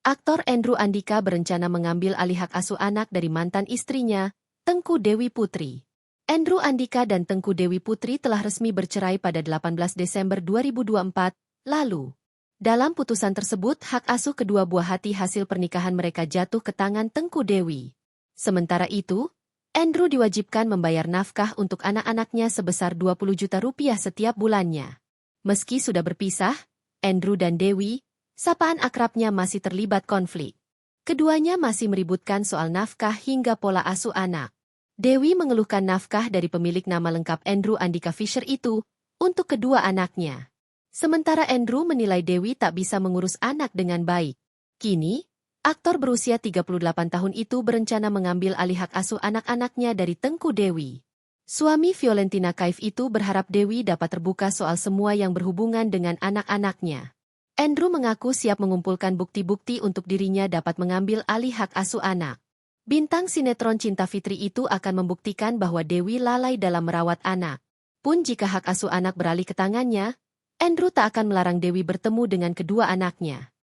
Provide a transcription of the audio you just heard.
Aktor Andrew Andika berencana mengambil alih hak asuh anak dari mantan istrinya, Tengku Dewi Putri. Andrew Andika dan Tengku Dewi Putri telah resmi bercerai pada 18 Desember 2024 lalu. Dalam putusan tersebut, hak asuh kedua buah hati hasil pernikahan mereka jatuh ke tangan Tengku Dewi. Sementara itu, Andrew diwajibkan membayar nafkah untuk anak-anaknya sebesar 20 juta rupiah setiap bulannya. Meski sudah berpisah, Andrew dan Dewi, sapaan akrabnya masih terlibat konflik. Keduanya masih meributkan soal nafkah hingga pola asuh anak. Dewi mengeluhkan nafkah dari pemilik nama lengkap Andrew Andika Fisher itu untuk kedua anaknya. Sementara Andrew menilai Dewi tak bisa mengurus anak dengan baik. Kini, aktor berusia 38 tahun itu berencana mengambil alih hak asuh anak-anaknya dari Tengku Dewi. Suami Violentina Kaif itu berharap Dewi dapat terbuka soal semua yang berhubungan dengan anak-anaknya. Andrew mengaku siap mengumpulkan bukti-bukti untuk dirinya dapat mengambil alih hak asuh anak. Bintang sinetron Cinta Fitri itu akan membuktikan bahwa Dewi lalai dalam merawat anak. Pun jika hak asuh anak beralih ke tangannya, Andrew tak akan melarang Dewi bertemu dengan kedua anaknya.